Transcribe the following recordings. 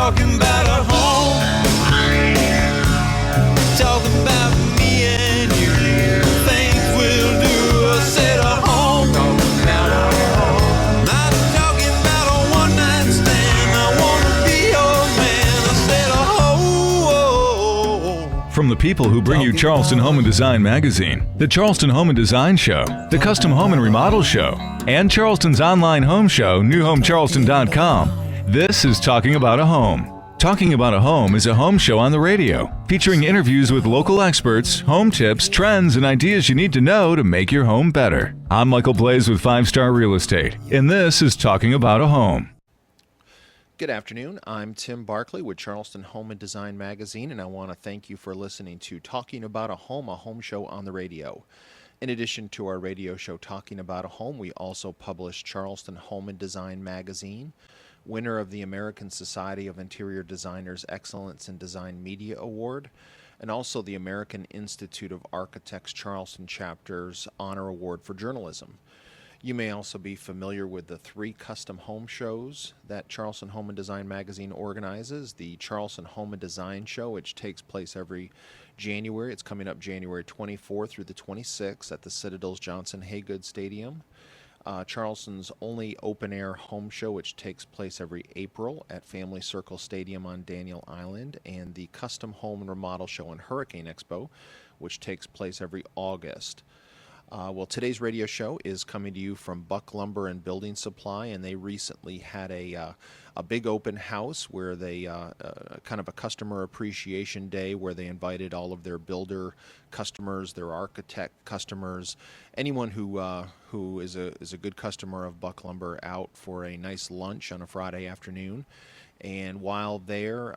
talking about a home. Talking about me and you. Things we'll do. I said a home. Not talking about a one-night stand. I want to be your man. I said a home. From the people who bring you Charleston Home and Design Magazine, the Charleston Home and Design Show, the Custom Home and Remodel Show, and Charleston's online home show, newhomecharleston.com, this is Talking About a Home. Talking About a Home is a home show on the radio, featuring interviews with local experts, home tips, trends, and ideas you need to know to make your home better. I'm Michael Blaze with 5 Star Real Estate, and this is Talking About a Home. Good afternoon. I'm Tim Barkley with Charleston Home and Design Magazine, and I want to thank you for listening to Talking About a home show on the radio. In addition to our radio show Talking About a Home, we also publish Charleston Home and Design Magazine, winner of the American Society of Interior Designers Excellence in Design Media Award, and also the American Institute of Architects Charleston Chapter's Honor Award for Journalism. You may also be familiar with the 3 custom home shows that Charleston Home and Design Magazine organizes. The Charleston Home and Design Show, which takes place every January. It's coming up January 24th through the 26th at the Citadel's Johnson Haygood Stadium. Charleston's only open-air home show, which takes place every April at Family Circle Stadium on Daniel Island, and the Custom Home and Remodel Show and Hurricane Expo, which takes place every August. Well, today's radio show is coming to you from Buck Lumber and Building Supply, and they recently had a big open house where they kind of a customer appreciation day where they invited all of their builder customers, their architect customers, anyone who is a good customer of Buck Lumber out for a nice lunch on a Friday afternoon. And while there,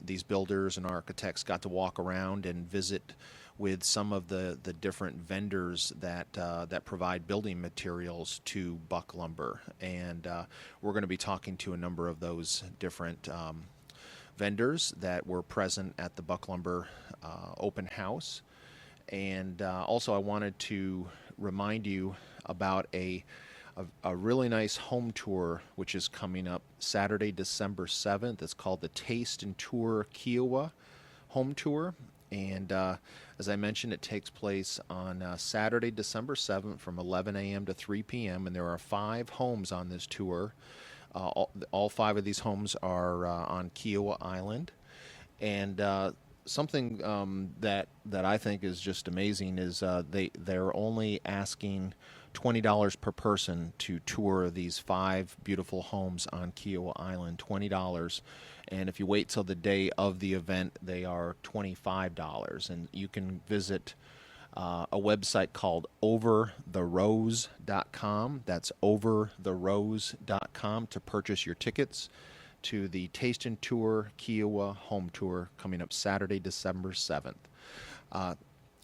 these builders and architects got to walk around and visit with some of the different vendors that provide building materials to Buck Lumber. And we're going to be talking to a number of those different vendors that were present at the Buck Lumber open house. And also I wanted to remind you about a really nice home tour which is coming up Saturday, December 7th. It's called the Taste and Tour Kiowa Home Tour. And as I mentioned, it takes place on Saturday, December 7th from 11 a.m. to 3 p.m. And there are 5 homes on this tour. All 5 of these homes are on Kiowa Island. And something that I think is just amazing is they're only asking $20 per person to tour these 5 beautiful homes on Kiowa Island, $20. And if you wait till the day of the event, they are $25. And you can visit a website called overtherose.com. That's overtherose.com to purchase your tickets to the Taste and Tour Kiowa Home Tour coming up Saturday, December 7th.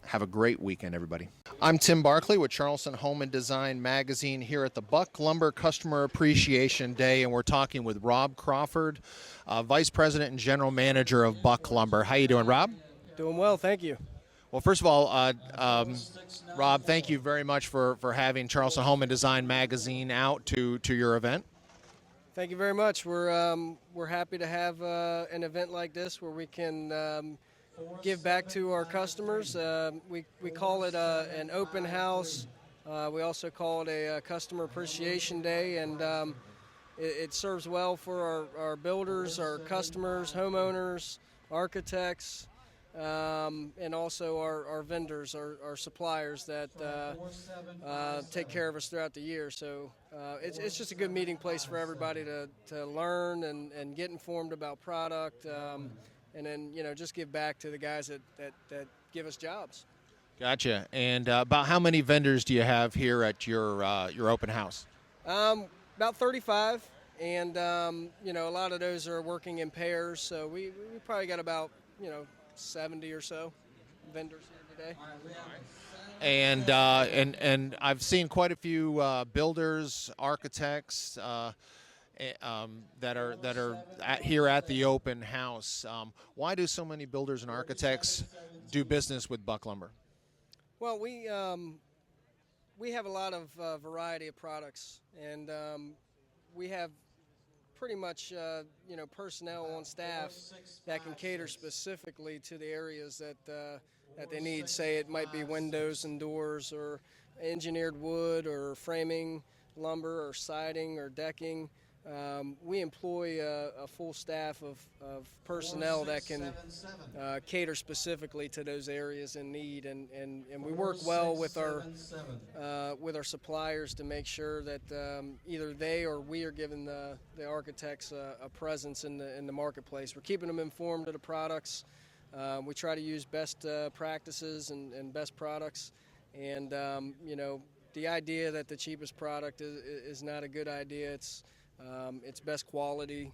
Have a great weekend, everybody. I'm Tim Barkley with Charleston Home and Design Magazine here at the Buck Lumber Customer Appreciation Day, and we're talking with Rob Crawford, Vice President and General Manager of Buck Lumber. How you doing, Rob? Doing well, thank you. Well, first of all, Rob, thank you very much for having Charleston Home and Design Magazine out to your event. Thank you very much. We're happy to have an event like this where we can give back to our customers. We call it an open house. We also call it a customer appreciation day, and it serves well for our builders, our customers, homeowners, architects, and also our vendors, our suppliers that take care of us throughout the year. So it's just a good meeting place for everybody to learn and get informed about product. And then, just give back to the guys that give us jobs. Gotcha. And about how many vendors do you have here at your open house? About 35, and a lot of those are working in pairs. So we probably got about 70 or so vendors here today. And I've seen quite a few builders, architects. That are here at the open house. Why do so many builders and architects do business with Buck Lumber? Well, we have a lot of variety of products, and we have pretty much personnel on staff that can cater specifically to the areas that they need. Say it might be windows and doors, or engineered wood, or framing lumber, or siding, or decking. We employ a full staff of personnel that can cater specifically to those areas in need, and we work well with our suppliers to make sure that either they or we are giving the architects a presence in the marketplace. We're keeping them informed of the products. We try to use best practices and best products, and the idea that the cheapest product is not a good idea. It's best quality.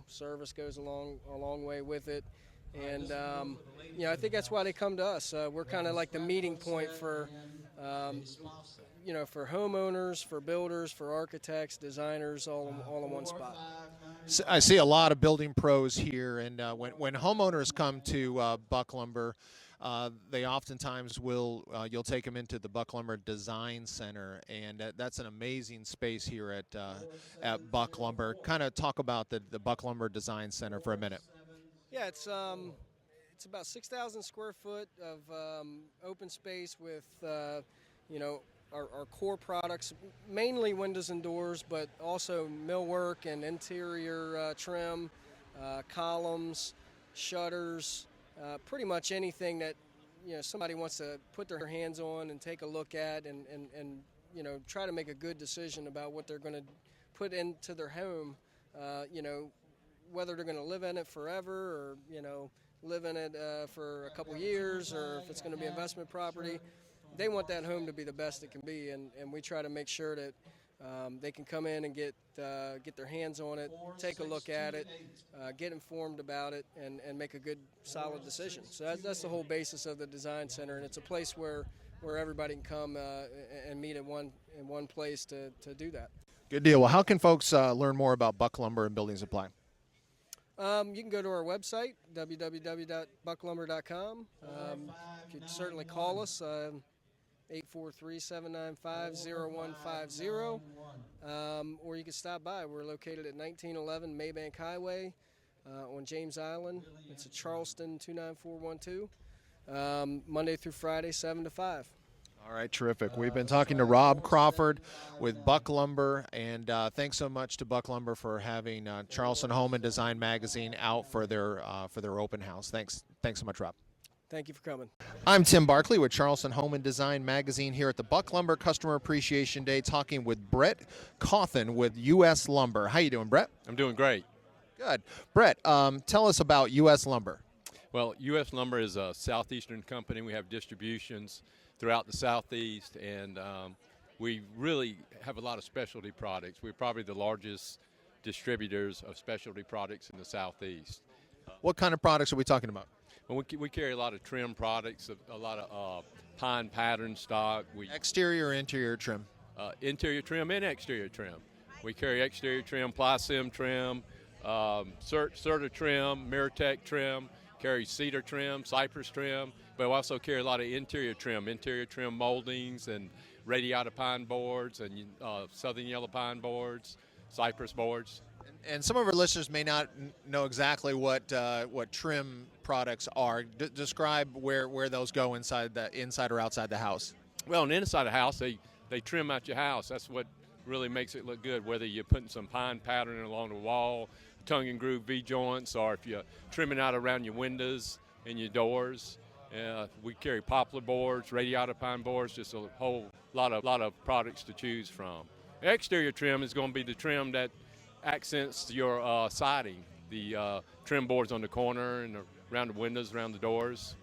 Service goes a long way with it, and I think that's why they come to us. We're kind of like the meeting point for for homeowners, for builders, for architects, designers, all in one spot. So I see a lot of building pros here, and when homeowners come to Buck Lumber, they oftentimes you'll take them into the Buck Lumber Design Center, and that's an amazing space here at Buck Lumber. Kind of talk about the Buck Lumber Design Center for a minute. Yeah, it's about 6,000 square foot of open space with our core products, mainly windows and doors, but also millwork and interior trim, columns, shutters. Pretty much anything that somebody wants to put their hands on and take a look at, and try to make a good decision about what they're going to put into their home. Whether they're going to live in it forever, or live in it for a couple years, or if it's going to be investment property. They want that home to be the best it can be, and we try to make sure that they can come in and get their hands on it, take a look at it, get informed about it, and make a good, solid decision. So that's the whole basis of the Design Center, and it's a place where everybody can come and meet in one place to do that. Good deal. Well, how can folks learn more about Buck Lumber and Building Supply? You can go to our website, www.bucklumber.com. You can certainly call us. 843-795-0150, or you can stop by. We're located at 1911 Maybank Highway on James Island. It's a Charleston 29412, Monday through Friday, 7 to 5. All right, terrific. We've been talking to Rob Crawford with Buck Lumber, and thanks so much to Buck Lumber for having Charleston Home and Design Magazine out for their open house. Thanks so much, Rob. Thank you for coming. I'm Tim Barkley with Charleston Home and Design Magazine here at the Buck Lumber Customer Appreciation Day, talking with Brett Cawthon with U.S. Lumber. How you doing, Brett? I'm doing great. Good. Brett, tell us about U.S. Lumber. Well, U.S. Lumber is a southeastern company. We have distributions throughout the southeast, and we really have a lot of specialty products. We're probably the largest distributors of specialty products in the southeast. What kind of products are we talking about? Well, we carry a lot of trim products, a lot of pine pattern stock. Exterior or interior trim? Interior trim and exterior trim. We carry exterior trim, Plysim trim, Serta trim, Miratech trim, carry cedar trim, cypress trim, but we also carry a lot of interior trim moldings and radiata pine boards and southern yellow pine boards, cypress boards. And some of our listeners may not know exactly what trim products are. Describe where those go inside or outside the house. Well, on the inside of the house, they trim out your house. That's what really makes it look good, whether you're putting some pine pattern along the wall, tongue and groove V-joints, or if you're trimming out around your windows and your doors. We carry poplar boards, radiata pine boards, just a whole lot of products to choose from. Exterior trim is going to be the trim that accents your siding, the trim boards on the corner and around the windows, around the doors,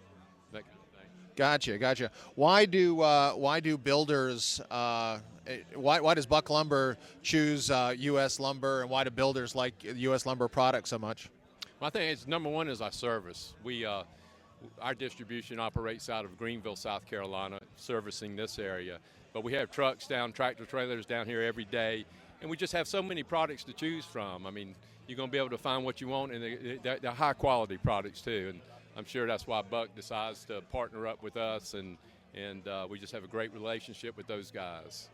that kind of thing. Gotcha. Why do builders? Why does Buck Lumber choose U.S. Lumber, and why do builders like U.S. Lumber products so much? Well, I think it's number one is our service. Our distribution operates out of Greenville, South Carolina, servicing this area. But we have trucks tractor trailers down here every day. And we just have so many products to choose from. I mean, you're going to be able to find what you want, and they're high-quality products, too. And I'm sure that's why Buck decides to partner up with us, and we just have a great relationship with those guys.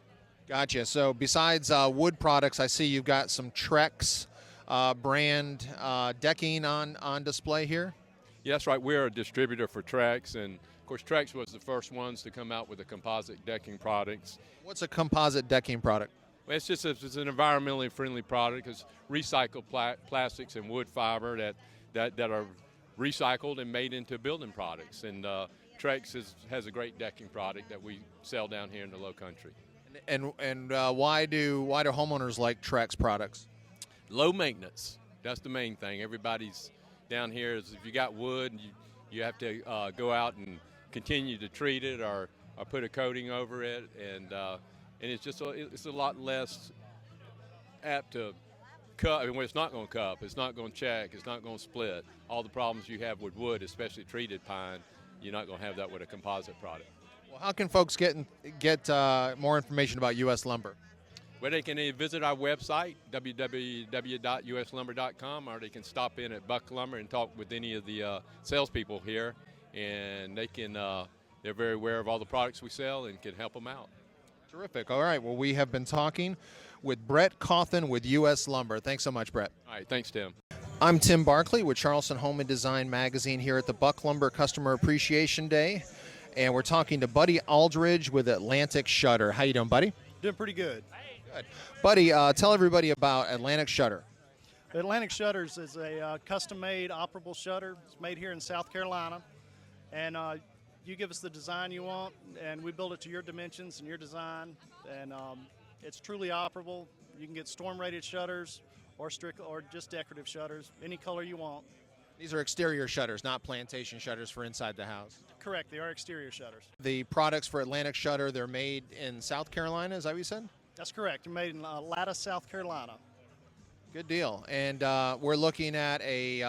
Gotcha. So besides wood products, I see you've got some Trex brand decking on display here. Yeah, that's right. We're a distributor for Trex, and of course Trex was the first ones to come out with the composite decking products. What's a composite decking product? Well, it's just it's an environmentally friendly product. It's recycled plastics and wood fiber that are recycled and made into building products. And Trex has a great decking product that we sell down here in the Low Country. And why do homeowners like Trex products? Low maintenance. That's the main thing. Everybody's down here is if you got wood, you have to go out and continue to treat it or put a coating over it, and it's just it's a lot less apt to cup. I mean, when it's not going to cup, it's not going to check, it's not going to split. All the problems you have with wood, especially treated pine, you're not going to have that with a composite product. Well, how can folks get more information about U.S. Lumber? Well, they can either visit our website, www.uslumber.com, or they can stop in at Buck Lumber and talk with any of the salespeople here, and they're very aware of all the products we sell and can help them out. Terrific. All right. Well, we have been talking with Brett Cawthon with U.S. Lumber. Thanks so much, Brett. All right. Thanks, Tim. I'm Tim Barkley with Charleston Home and Design Magazine here at the Buck Lumber Customer Appreciation Day, and we're talking to Buddy Aldridge with Atlantic Shutter. How you doing, buddy? Doing pretty good. Good. Buddy, tell everybody about Atlantic Shutter. Atlantic Shutters is a custom-made operable shutter. It's made here in South Carolina, and you give us the design you want, and we build it to your dimensions and your design, and it's truly operable. You can get storm-rated shutters or just decorative shutters, any color you want. These are exterior shutters, not plantation shutters for inside the house. Correct, they are exterior shutters. The products for Atlantic Shutter, they're made in South Carolina, is that what you said? That's correct. They're made in Latta, South Carolina. Good deal. And we're looking at a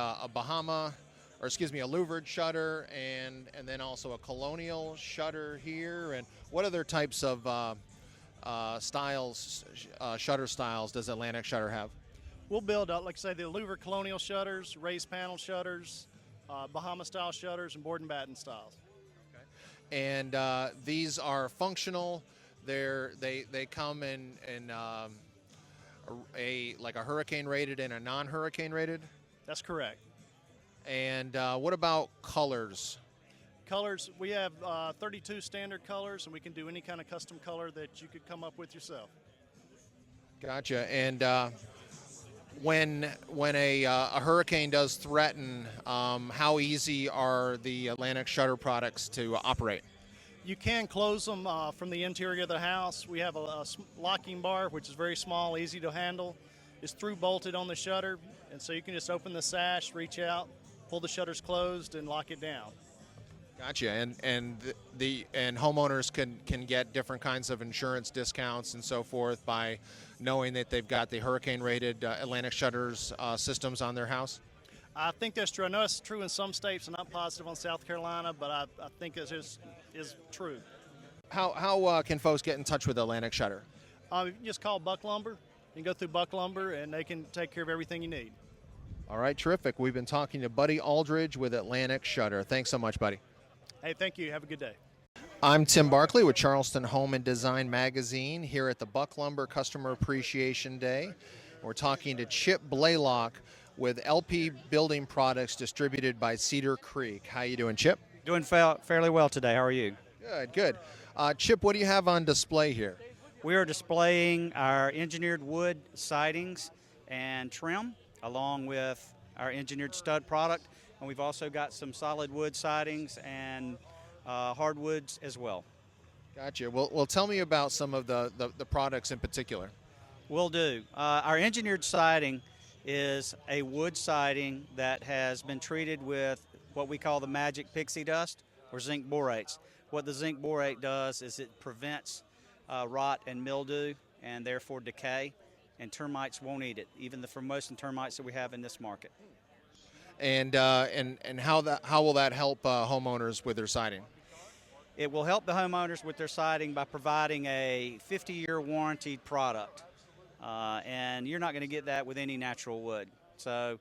louvered shutter, and then also a colonial shutter here. And what other types of shutter styles does Atlantic Shutter have? We'll build, like I say, the louvered colonial shutters, raised panel shutters, Bahama-style shutters, and board and batten styles. Okay. And these are functional. They come in a hurricane rated and a non-hurricane rated. That's correct. And what about colors? Colors, we have 32 standard colors, and we can do any kind of custom color that you could come up with yourself. Gotcha. And when a hurricane does threaten, how easy are the Atlantic Shutter products to operate? You can close them from the interior of the house. We have a locking bar, which is very small, easy to handle. It's through bolted on the shutter, and so you can just open the sash, reach out, pull the shutters closed, and lock it down. Gotcha. And homeowners can get different kinds of insurance discounts and so forth by knowing that they've got the hurricane-rated Atlantic Shutters systems on their house. I think that's true. I know it's true in some states. I'm not positive on South Carolina, but I think it is true. How can folks get in touch with Atlantic Shutter? You just call Buck Lumber. You can go through Buck Lumber, and they can take care of everything you need. All right, terrific. We've been talking to Buddy Aldridge with Atlantic Shutter. Thanks so much, buddy. Hey, thank you. Have a good day. I'm Tim Barkley with Charleston Home and Design Magazine here at the Buck Lumber Customer Appreciation Day. We're talking to Chip Blaylock with LP Building Products distributed by Cedar Creek. How you doing, Chip? Doing fairly well today. How are you? Good. Chip, what do you have on display here? We are displaying our engineered wood sidings and trim, along with our engineered stud product, and we've also got some solid wood sidings and hardwoods as well. Gotcha. Well, tell me about some of the products in particular. Will do. Our engineered siding is a wood siding that has been treated with what we call the magic pixie dust or zinc borates. What the zinc borate does is it prevents rot and mildew and therefore decay, and termites won't eat it, even the Formosan termites that we have in this market. And how will that help homeowners with their siding? It will help the homeowners with their siding by providing a 50-year warranted product. And you're not going to get that with any natural wood. So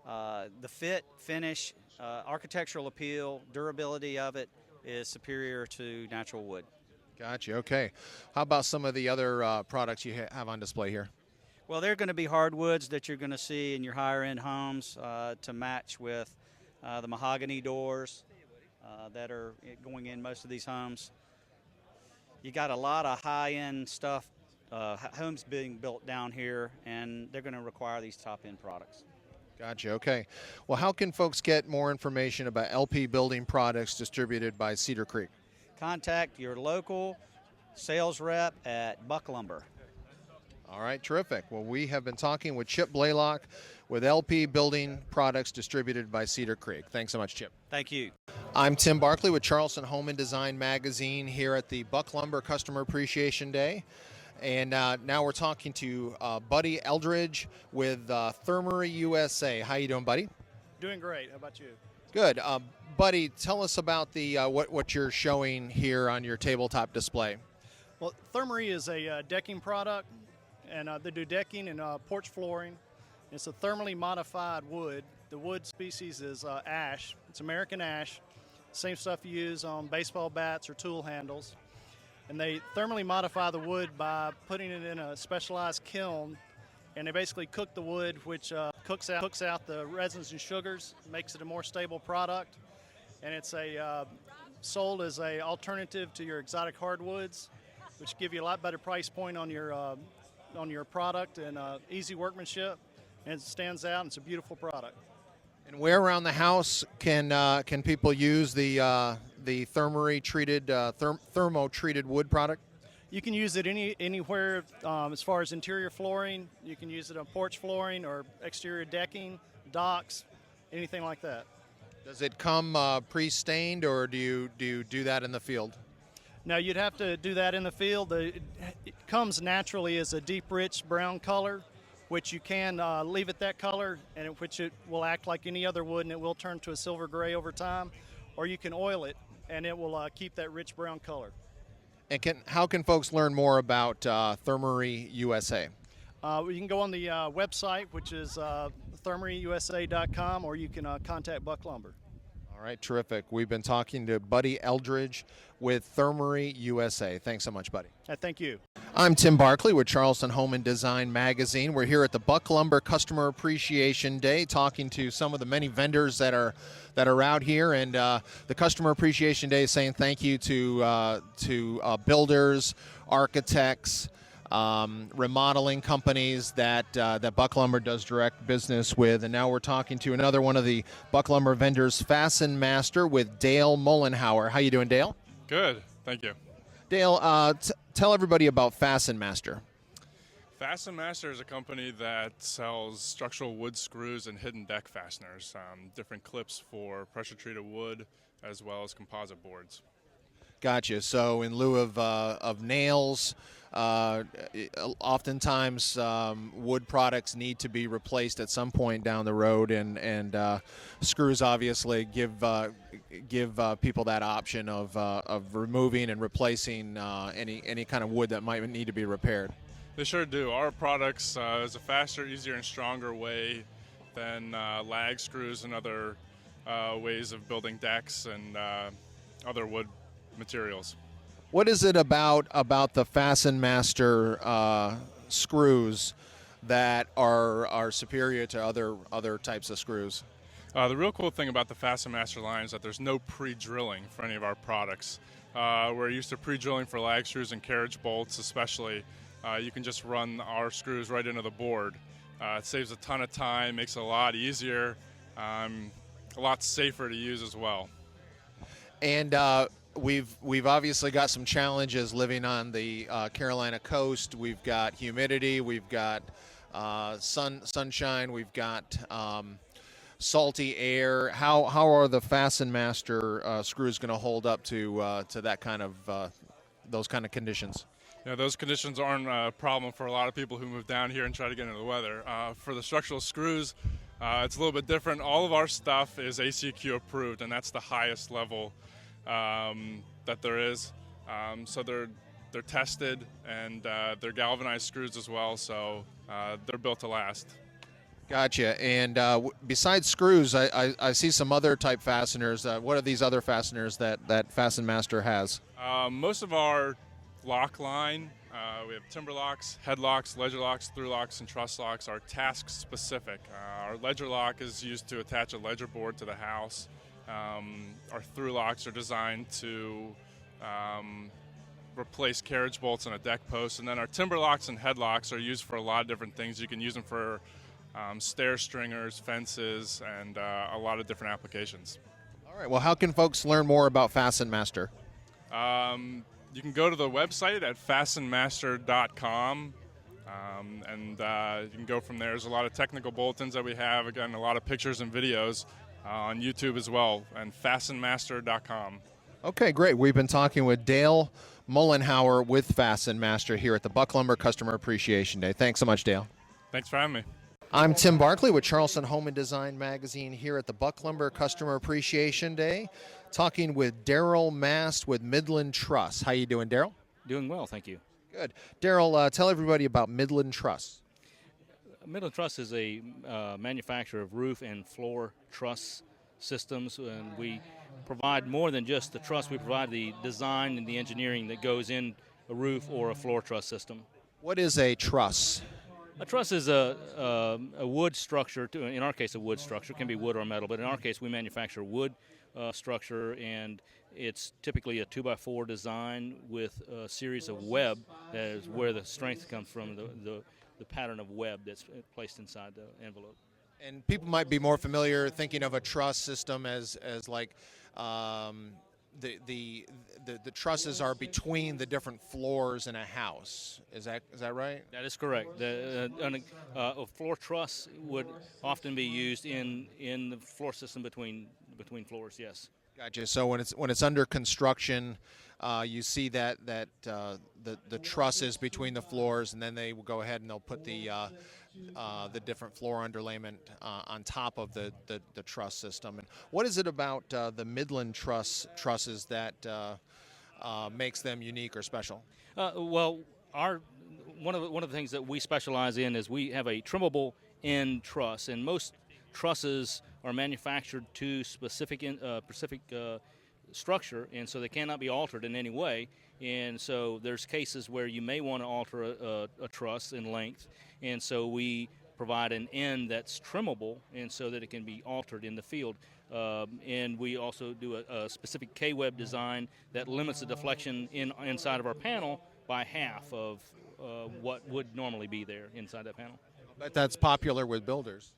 the fit, finish, architectural appeal, durability of it is superior to natural wood. Gotcha. Okay. How about some of the other products you have on display here? Well, they're going to be hardwoods that you're going to see in your higher-end homes to match with the mahogany doors that are going in most of these homes. You got a lot of high-end stuff, homes being built down here, and they're going to require these top-end products. Gotcha. Okay. Well, how can folks get more information about LP Building Products distributed by Cedar Creek? Contact your local sales rep at Buck Lumber. All right, terrific. Well, we have been talking with Chip Blaylock with LP Building Products distributed by Cedar Creek. Thanks so much, Chip. Thank you. I'm Tim Barkley with Charleston Home and Design Magazine here at the Buck Lumber Customer Appreciation Day. And now we're talking to Buddy Eldridge with Thermory USA. How you doing, Buddy? Doing great. How about you? Good. Buddy, tell us about the what you're showing here on your tabletop display. Well, Thermory is a decking product, and they do decking and porch flooring. It's a thermally modified wood. The wood species is ash. It's American ash. Same stuff you use on baseball bats or tool handles. And they thermally modify the wood by putting it in a specialized kiln, and they basically cook the wood, which cooks out the resins and sugars, makes it a more stable product. And it's sold as a alternative to your exotic hardwoods, which give you a lot better price point on your product and easy workmanship, and it stands out. And it's a beautiful product. And where around the house can people use the Thermory treated thermo treated wood product? You can use it anywhere as far as interior flooring. You can use it on porch flooring or exterior decking, docks, anything like that. Does it come pre-stained, or do you do that in the field? Now, you'd have to do that in the field. It comes naturally as a deep, rich brown color, which you can leave it that color, and which it will act like any other wood, and it will turn to a silver gray over time. Or you can oil it, and it will keep that rich brown color. And how can folks learn more about Thermory USA? You can go on the website, which is thermoryusa.com, or you can contact Buck Lumber. All right, terrific. We've been talking to Buddy Eldridge with Thermory USA. Thanks so much, Buddy. Thank you. I'm Tim Barkley with Charleston Home and Design Magazine. We're here at the Buck Lumber Customer Appreciation Day, talking to some of the many vendors that are out here, and the Customer Appreciation Day is saying thank you to builders, architects, remodeling companies that Buck Lumber does direct business with. And now we're talking to another one of the Buck Lumber vendors, Fasten Master, with Dale Mullenhauer. How you doing, Dale? Good, thank you. Dale, tell everybody about Fasten Master. Fasten Master is a company that sells structural wood screws and hidden deck fasteners, different clips for pressure-treated wood as well as composite boards. Gotcha. So in lieu of nails, oftentimes wood products need to be replaced at some point down the road, and screws obviously give people that option of removing and replacing any kind of wood that might need to be repaired. They sure do. Our products is a faster, easier, and stronger way than lag screws and other ways of building decks and other wood materials. What is it about the Fasten Master screws that are superior to other types of screws? The real cool thing about the Fasten Master line is that there's no pre-drilling for any of our products. We're used to pre-drilling for lag screws and carriage bolts especially. You can just run our screws right into the board. It saves a ton of time, makes it a lot easier, a lot safer to use as well. And we've obviously got some challenges living on the Carolina coast. We've got humidity, we've got sunshine, we've got salty air. How are the Fasten Master screws going to hold up to that kind of those kind of conditions? Yeah, those conditions aren't a problem for a lot of people who move down here and try to get into the weather. For the structural screws, it's a little bit different. All of our stuff is ACQ approved, and that's the highest level that there is. So they're tested, and they're galvanized screws as well, so they're built to last. Gotcha. And besides screws, I see some other type fasteners. What are these other fasteners that Fasten Master has? Most of our lock line We have timber locks, head locks, ledger locks, through locks, and truss locks are task specific. Our ledger lock is used to attach a ledger board to the house. Our through locks are designed to replace carriage bolts on a deck post. And then our timber locks and head locks are used for a lot of different things. You can use them for stair stringers, fences, and a lot of different applications. All right. Well, how can folks learn more about Fasten Master? You can go to the website at fastenmaster.com, and you can go from there. There's a lot of technical bulletins that we have, again, a lot of pictures and videos on YouTube as well, and fastenmaster.com. Okay, great. We've been talking with Dale Mullenhauer with Fasten Master here at the Buck Lumber Customer Appreciation Day. Thanks so much, Dale. Thanks for having me. I'm Tim Barkley with Charleston Home and Design Magazine here at the Buck Lumber Customer Appreciation Day, talking with Daryl Mast with Midland Truss. How you doing, Daryl? Doing well, thank you. Good. Daryl, tell everybody about Midland Truss. Midland Truss is a manufacturer of roof and floor truss systems, and we provide more than just the truss. We provide the design and the engineering that goes in a roof or a floor truss system. What is a truss? A truss is a wood structure, in our case a wood structure, it can be wood or metal, but in our case we manufacture wood structure, and it's typically a 2x4 design with a series of web. That is where the strength comes from, the pattern of web that's placed inside the envelope. And people might be more familiar thinking of a truss system as like the trusses are between the different floors in a house. Is that right? That is correct. A floor truss would often be used in the floor system between floors. Yes. Gotcha. So when it's under construction, you see that the truss is between the floors, and then they will go ahead and they'll put the different floor underlayment on top of the truss system. And what is it about the Midland trusses that makes them unique or special? Well, one of the things that we specialize in is we have a trimmable end truss, and most trusses are manufactured to specific structure, and so they cannot be altered in any way. And so there's cases where you may want to alter a truss in length, and so we provide an end that's trimmable, and so that it can be altered in the field. And we also do a specific K-web design that limits the deflection inside of our panel by half of what would normally be there inside that panel. But that's popular with builders.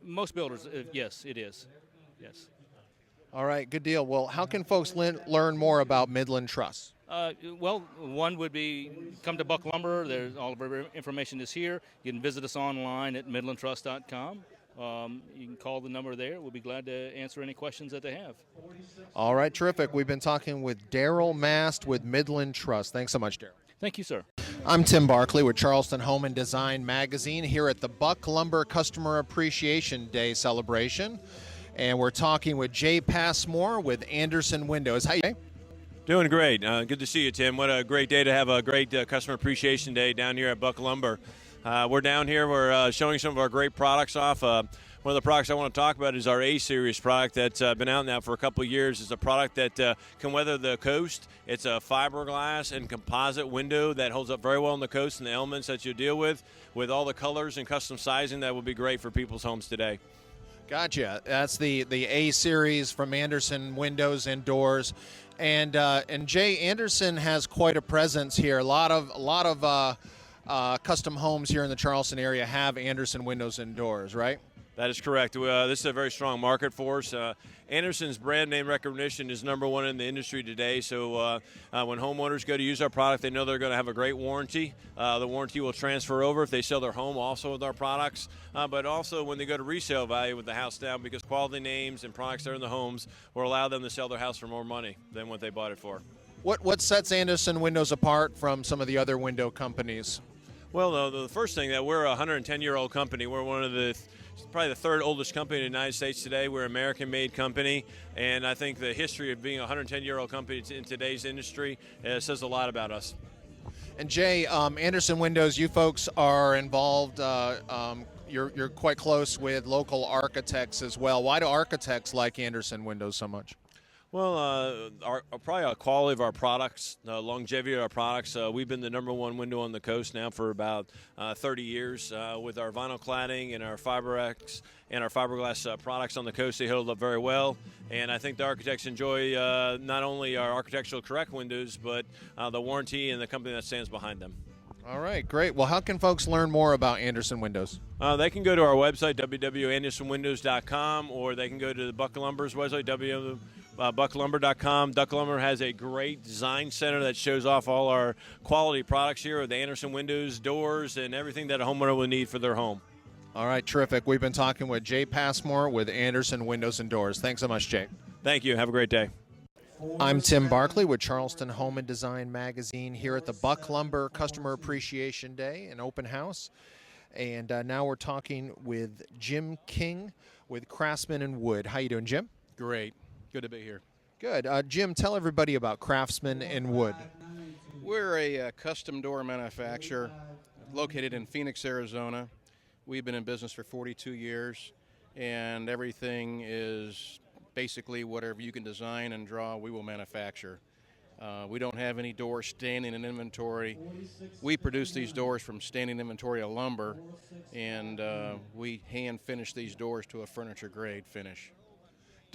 Most builders, yes, it is. Yes. All right, good deal. Well, how can folks learn more about Midland Truss? Well, one would be come to Buck Lumber. There's all of our information is here. You can visit us online at midlandtrust.com. You can call the number there. We'll be glad to answer any questions that they have. All right, terrific. We've been talking with Daryl Mast with Midland Truss. Thanks so much, Daryl. Thank you, sir. I'm Tim Barkley with Charleston Home and Design Magazine here at the Buck Lumber Customer Appreciation Day celebration. And we're talking with Jay Passmore with Anderson Windows. How you doing? Doing great. Good to see you, Tim. What a great day to have a great Customer Appreciation Day down here at Buck Lumber. We're down here. We're showing some of our great products off. One of the products I want to talk about is our A-Series product that's been out now for a couple of years. It's a product that can weather the coast. It's a fiberglass and composite window that holds up very well on the coast and the elements that you deal with all the colors and custom sizing that will be great for people's homes today. Gotcha. That's the A-Series from Anderson Windows and Doors. And Jay, Anderson has quite a presence here. A lot of custom homes here in the Charleston area have Anderson Windows and Doors, right? That is correct. This is a very strong market for us. Anderson's brand name recognition is number one in the industry today. So when homeowners go to use our product, they know they're going to have a great warranty. The warranty will transfer over if they sell their home also with our products. But also when they go to resale value with the house down, because quality names and products that are in the homes will allow them to sell their house for more money than what they bought it for. What sets Anderson Windows apart from some of the other window companies? Well, the first thing that we're a 110-year-old company. We're one of probably the third oldest company in the United States today. We're an American-made company, and I think the history of being a 110-year-old company in today's industry says a lot about us. And Jay, Anderson Windows, you folks are involved. You're quite close with local architects as well. Why do architects like Anderson Windows so much? Well, our probably our quality of our products, the longevity of our products. We've been the #1 window on the coast now for about 30 years with our vinyl cladding and our FiberX and our fiberglass products on the coast. They hold up very well, and I think the architects enjoy not only our architectural correct windows, but the warranty and the company that stands behind them. All right, great. Well, how can folks learn more about Anderson Windows? They can go to our website, www.andersonwindows.com, or they can go to the Buck Lumber's website, bucklumber.com. Buck Lumber has a great design center that shows off all our quality products here with the Anderson Windows, doors, and everything that a homeowner will need for their home. All right, terrific. We've been talking with Jay Passmore with Anderson Windows and Doors. Thanks so much, Jay. Thank you. Have a great day. I'm Tim Barkley with Charleston Home and Design Magazine here at the Buck Lumber Customer Appreciation Day, an open house. And now we're talking with Jim King with Craftsmen and Wood. How you doing, Jim? Great. Good to be here. Good. Jim, tell everybody about Craftsmen and Wood. We're a custom door manufacturer located in Phoenix, Arizona. We've been in business for 42 years, and everything is basically whatever you can design and draw, we will manufacture. We don't have any doors standing in inventory. We produce these doors from standing inventory of lumber, and we hand finish these doors to a furniture grade finish.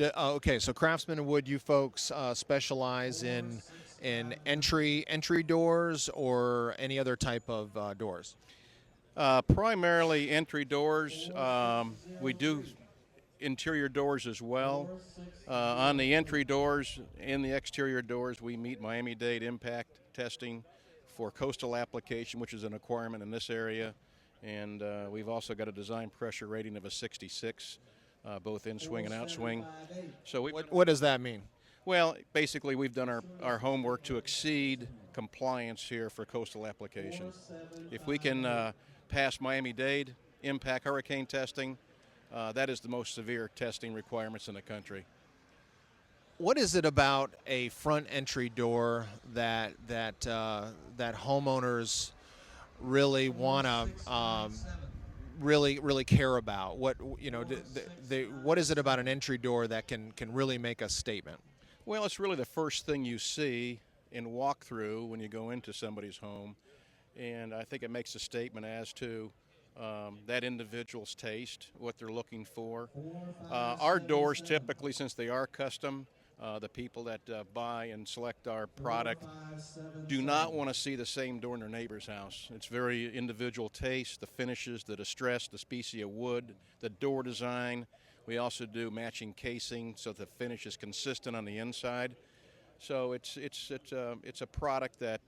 Okay, so Craftsmen and Wood, you folks specialize in entry doors or any other type of doors? Primarily entry doors. We do interior doors as well. On the entry doors and the exterior doors, we meet Miami-Dade impact testing for coastal application, which is an requirement in this area. And we've also got a design pressure rating of a 66, both in-swing and out-swing. So what does that mean? Well, basically we've done our homework to exceed compliance here for coastal application. If we can pass Miami-Dade impact hurricane testing, that is the most severe testing requirements in the country. What is it about a front entry door that homeowners really want to really care about? What what is it about an entry door that can really make a statement? Well, it's really the first thing you see and walk through when you go into somebody's home, and I think it makes a statement as to that individual's taste, what they're looking for. Our doors typically, since they are custom, the people that buy and select our product do not want to see the same door in their neighbor's house. It's very individual taste, the finishes, the distress, the species of wood, the door design. We also do matching casing so the finish is consistent on the inside. So it's a product that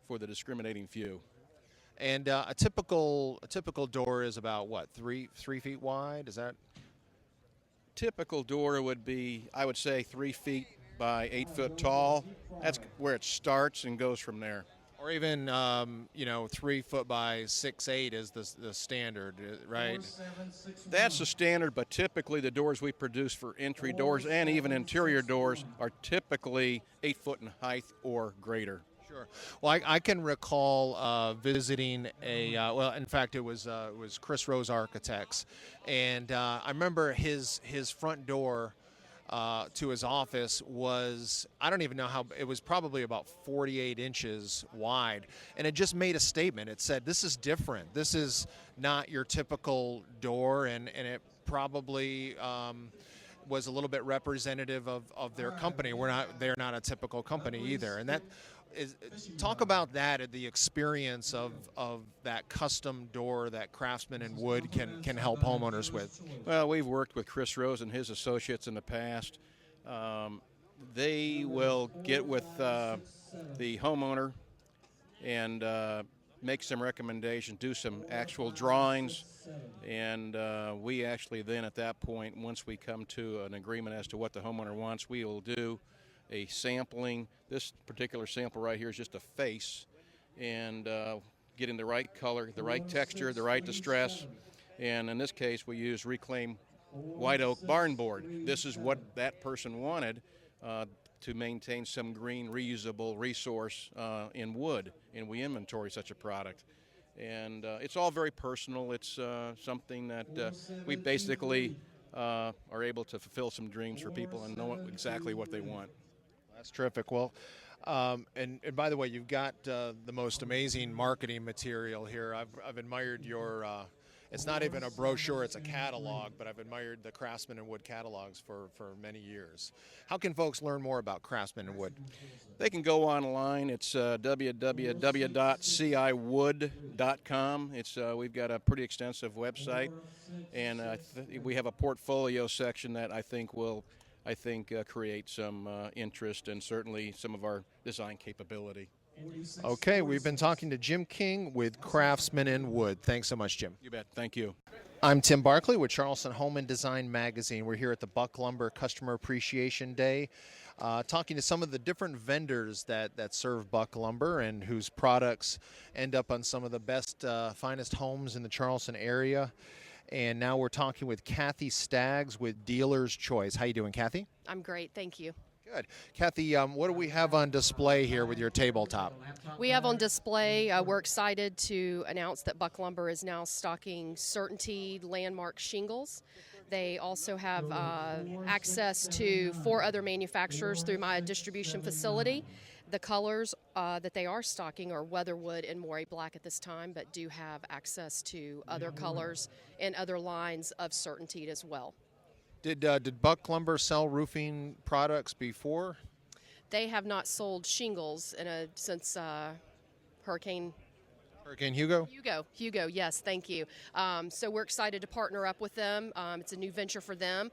for the discriminating few. And a typical door is about what, 3 feet wide? Is that? Typical door would be, I would say, 3 feet by 8 foot tall. That's where it starts and goes from there. Or even 3 foot by 6'8" is the standard, right? That's the standard, but typically the doors we produce for entry doors and even interior doors are typically 8 foot in height or greater. Sure. Well, I can recall visiting in fact, it was Chris Rose Architects, and I remember his front door to his office was, I don't even know how, it was probably about 48 inches wide, and it just made a statement. It said, this is different. This is not your typical door, and it probably was a little bit representative of their company. They're not a typical company either, and that is, talk about that, the experience of that custom door that Craftsmen and Wood can help homeowners with. Well, we've worked with Chris Rose and his associates in the past. They will get with the homeowner and make some recommendations, do some actual drawings, and we actually then at that point, once we come to an agreement as to what the homeowner wants, we will do a sampling. This particular sample right here is just a face, and getting the right color, the right texture, the right distress, and in this case we use reclaimed white oak barn board. This is what that person wanted to maintain some green reusable resource in wood, and we inventory such a product. And it's all very personal. It's something that we basically are able to fulfill some dreams for people and know exactly what they want. That's terrific. Well, and by the way, you've got the most amazing marketing material here. I've admired your. It's not even a brochure; it's a catalog. But I've admired the Craftsmen and Wood catalogs for many years. How can folks learn more about Craftsmen and Wood? They can go online. It's www.ciwood.com. We've got a pretty extensive website, and we have a portfolio section that I think will create some interest and certainly some of our design capability. Okay, we've been talking to Jim King with Craftsmen and Wood. Thanks so much, Jim. You bet. Thank you. I'm Tim Barkley with Charleston Home and Design Magazine. We're here at the Buck Lumber Customer Appreciation Day, talking to some of the different vendors that serve Buck Lumber and whose products end up on some of the best, finest homes in the Charleston area. And now we're talking with Kathy Staggs with Dealer's Choice. How you doing, Kathy? I'm great, thank you. Good. Kathy, what do we have on display here with your tabletop? We have on display, we're excited to announce that Buck Lumber is now stocking Certainty Landmark shingles. They also have access to 4 other manufacturers through my distribution facility. The colors that they are stocking are Weatherwood and Moray Black at this time, but do have access to other colors and other lines of Certainty as well. Did Buck Lumber sell roofing products before? They have not sold shingles since Hurricane Hugo? Hugo, yes, thank you. So we're excited to partner up with them. It's a new venture for them.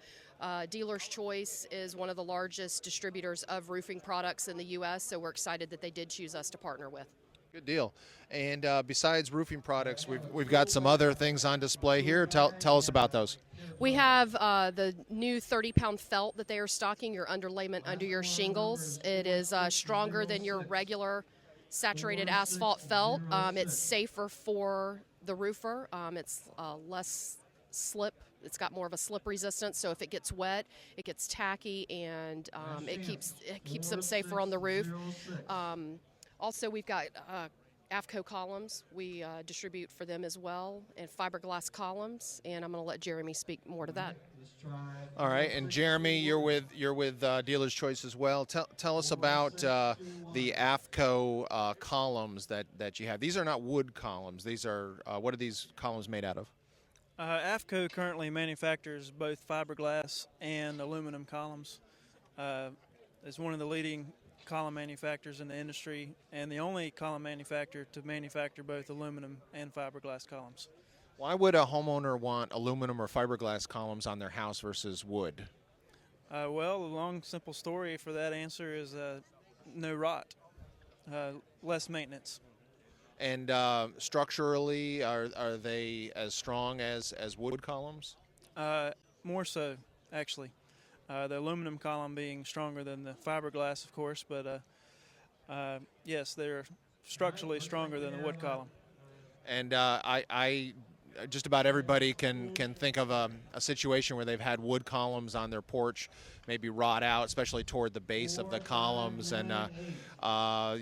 Dealer's Choice is one of the largest distributors of roofing products in the U.S., so we're excited that they did choose us to partner with. Good deal. And besides roofing products, we've got some other things on display here. Tell us about those. We have the new 30-pound felt that they are stocking, your underlayment under your shingles. It is stronger than your regular saturated asphalt felt. It's safer for the roofer. It's less slip. It's got more of a slip resistance, so if it gets wet, it gets tacky, and it keeps them safer on the roof. Also, we've got AFCO columns. We distribute for them as well, and fiberglass columns, and I'm going to let Jeremy speak more to that. All right, and Jeremy, you're with Dealer's Choice as well. Tell us about the AFCO columns that you have. These are not wood columns. These are what are these columns made out of? AFCO currently manufactures both fiberglass and aluminum columns. It's one of the leading column manufacturers in the industry and the only column manufacturer to manufacture both aluminum and fiberglass columns. Why would a homeowner want aluminum or fiberglass columns on their house versus wood? Well, the long, simple story for that answer is no rot, less maintenance. And structurally, are they as strong as wood columns? More so, actually. The aluminum column being stronger than the fiberglass, of course, but yes, they're structurally stronger than the wood column. And I just about everybody can think of a situation where they've had wood columns on their porch maybe rot out, especially toward the base of the columns, and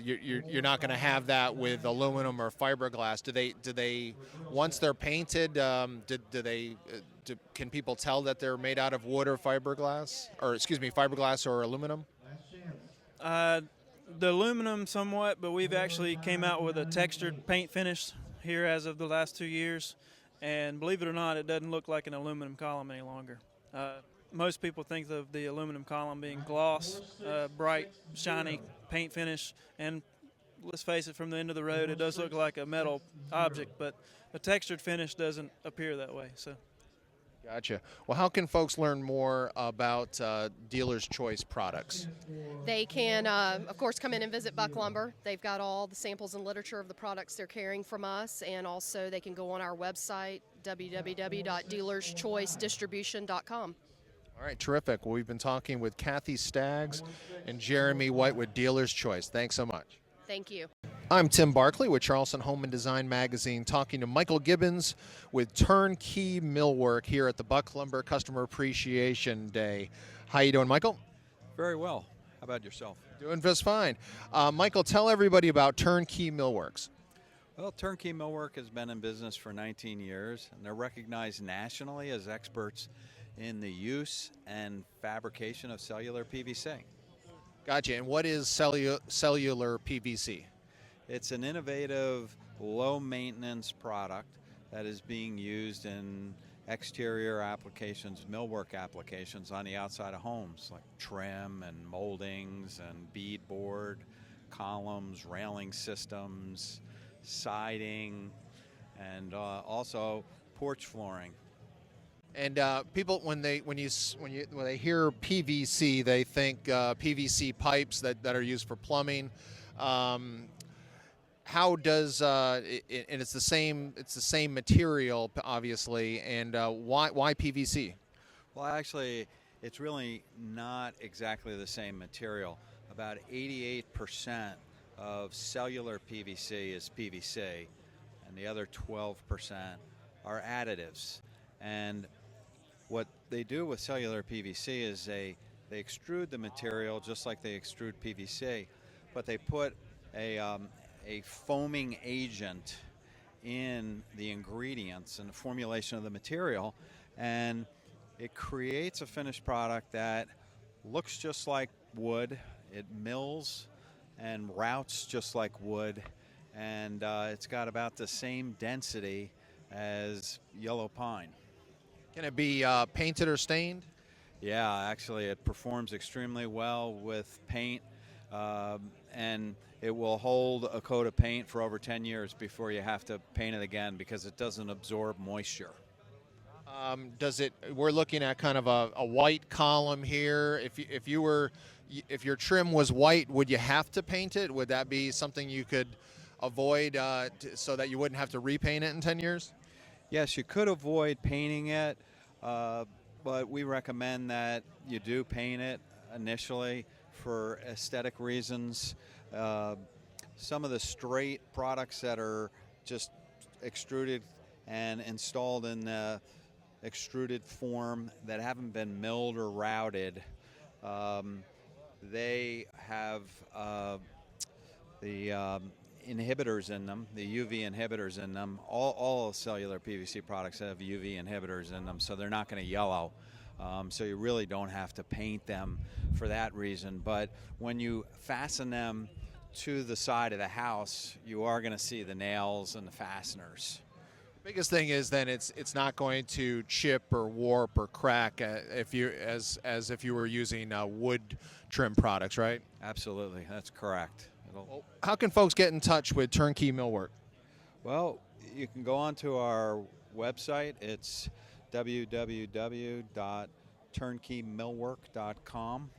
you're not going to have that with aluminum or fiberglass. Do they once they're painted, can people tell that they're made out of wood or fiberglass, or excuse me, fiberglass or aluminum? The aluminum somewhat, but we've actually came out with a textured paint finish here as of the last 2 years, and believe it or not, it doesn't look like an aluminum column any longer. Most people think of the aluminum column being gloss, bright, shiny paint finish, and let's face it, from the end of the road, it does look like a metal object, but a textured finish doesn't appear that way. So. Gotcha. Well, how can folks learn more about Dealer's Choice products? They can, of course, come in and visit Buck Lumber. They've got all the samples and literature of the products they're carrying from us, and also they can go on our website, www.dealerschoicedistribution.com. All right, terrific. Well, we've been talking with Kathy Staggs and Jeremy White with Dealer's Choice. Thanks so much. Thank you. I'm Tim Barkley with Charleston Home and Design Magazine, talking to Michael Gibbons with Turnkey Millwork here at the Buck Lumber Customer Appreciation Day. How you doing, Michael? Very well. How about yourself? Doing just fine. Michael, tell everybody about Turnkey Millworks. Well, Turnkey Millwork has been in business for 19 years, and they're recognized nationally as experts in the use and fabrication of cellular PVC. Gotcha. And what is cellular PVC? It's an innovative, low-maintenance product that is being used in exterior applications, millwork applications on the outside of homes, like trim and moldings and beadboard, columns, railing systems, siding, and also porch flooring. And people, when they hear PVC, they think PVC pipes that are used for plumbing. How does and it's the same material, obviously, and why PVC? Well, actually, it's really not exactly the same material. About 88% of cellular PVC is PVC, and the other 12% are additives. And what they do with cellular PVC is they extrude the material just like they extrude PVC, but they put a foaming agent in the ingredients and the formulation of the material, and it creates a finished product that looks just like wood. It mills and routes just like wood, and it's got about the same density as yellow pine. Can it be painted or stained? Yeah, actually it performs extremely well with paint, and it will hold a coat of paint for over 10 years before you have to paint it again because it doesn't absorb moisture. We're looking at kind of a white column here. If your trim was white, would you have to paint it? Would that be something you could avoid so that you wouldn't have to repaint it in 10 years? Yes, you could avoid painting it, but we recommend that you do paint it initially for aesthetic reasons. Some of the straight products that are just extruded and installed in the extruded form that haven't been milled or routed, they have the inhibitors in them, the UV inhibitors in them. All cellular PVC products have UV inhibitors in them, so they're not going to yellow. So you really don't have to paint them for that reason. But when you fasten them to the side of the house, you are going to see the nails and the fasteners. Biggest thing is then it's not going to chip or warp or crack if you were using wood trim products, right? Absolutely, that's correct. Well, how can folks get in touch with Turnkey Millwork? Well, you can go onto our website. It's www.turnkeymillwork.com.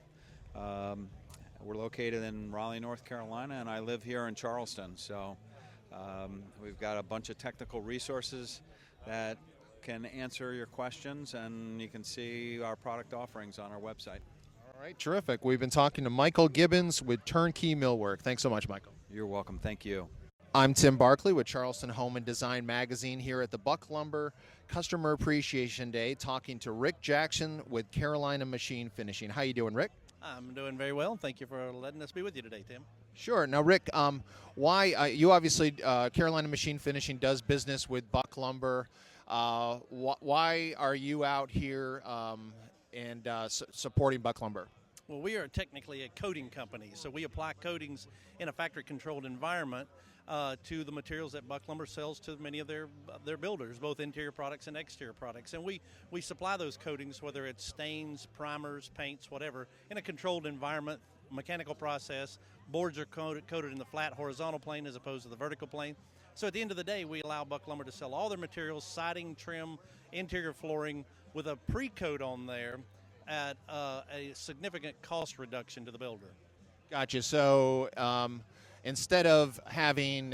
We're located in Raleigh, North Carolina, and I live here in Charleston. So we've got a bunch of technical resources that can answer your questions, and you can see our product offerings on our website. All right, terrific. We've been talking to Michael Gibbons with Turnkey Millwork. Thanks so much, Michael. You're welcome. Thank you. I'm Tim Barkley with Charleston Home and Design Magazine here at the Buck Lumber Customer Appreciation Day, talking to Rick Jackson with Carolina Machine Finishing. How you doing, Rick? I'm doing very well. Thank you for letting us be with you today, Tim. Sure. Now, Rick, why you obviously Carolina Machine Finishing does business with Buck Lumber. Why are you out here and supporting Buck Lumber? Well, we are technically a coating company, so we apply coatings in a factory-controlled environment to the materials that Buck Lumber sells to many of their builders, both interior products and exterior products. And we supply those coatings, whether it's stains, primers, paints, whatever, in a controlled environment, mechanical process. Boards are coated in the flat horizontal plane as opposed to the vertical plane. So at the end of the day, we allow Buck Lumber to sell all their materials, siding, trim, interior flooring, with a pre-coat on there at a significant cost reduction to the builder. Gotcha. So instead of having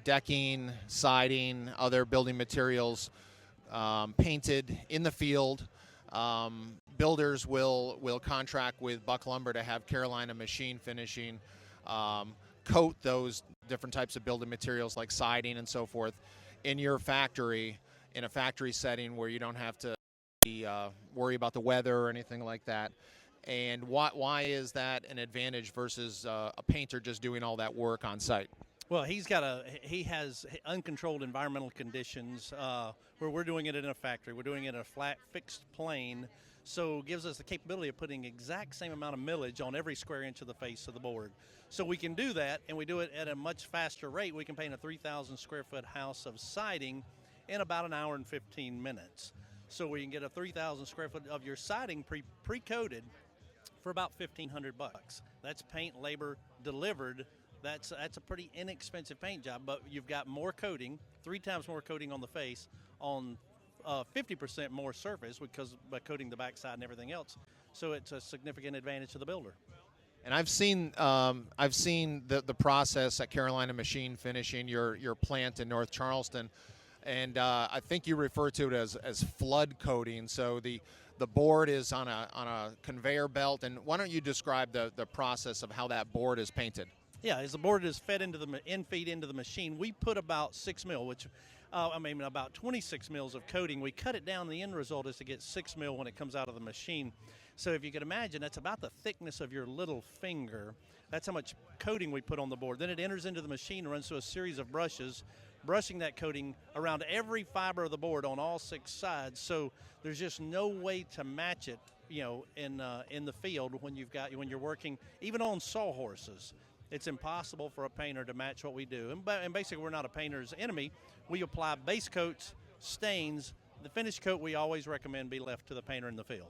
decking, siding, other building materials painted in the field, builders will contract with Buck Lumber to have Carolina Machine Finishing coat those different types of building materials like siding and so forth in your factory, in a factory setting where you don't have to worry about the weather or anything like that. And why is that an advantage versus a painter just doing all that work on site? Well, he has uncontrolled environmental conditions where we're doing it in a factory. We're doing it in a flat, fixed plane, so it gives us the capability of putting exact same amount of millage on every square inch of the face of the board. So we can do that, and we do it at a much faster rate. We can paint a 3,000 square foot house of siding in about an hour and 15 minutes. So we can get a 3,000 square foot of your siding pre-coated for about $1,500. That's paint, labor, delivered. That's a pretty inexpensive paint job, but you've got more coating, 3 times more coating on the face, on 50% more surface because by coating the backside and everything else. So it's a significant advantage to the builder. And I've seen the process at Carolina Machine Finishing, your plant in North Charleston, and I think you refer to it as flood coating. So the board is on a conveyor belt, and why don't you describe the process of how that board is painted? Yeah, as the board is fed into feed into the machine, we put about 6 mil, about 26 mils of coating. We cut it down. The end result is to get 6 mil when it comes out of the machine. So if you can imagine, that's about the thickness of your little finger. That's how much coating we put on the board. Then it enters into the machine and runs through a series of brushes, brushing that coating around every fiber of the board on all 6 sides. So there's just no way to match it, in the field when you're working, even on sawhorses. It's impossible for a painter to match what we do. And basically, we're not a painter's enemy. We apply base coats, stains. The finish coat we always recommend be left to the painter in the field.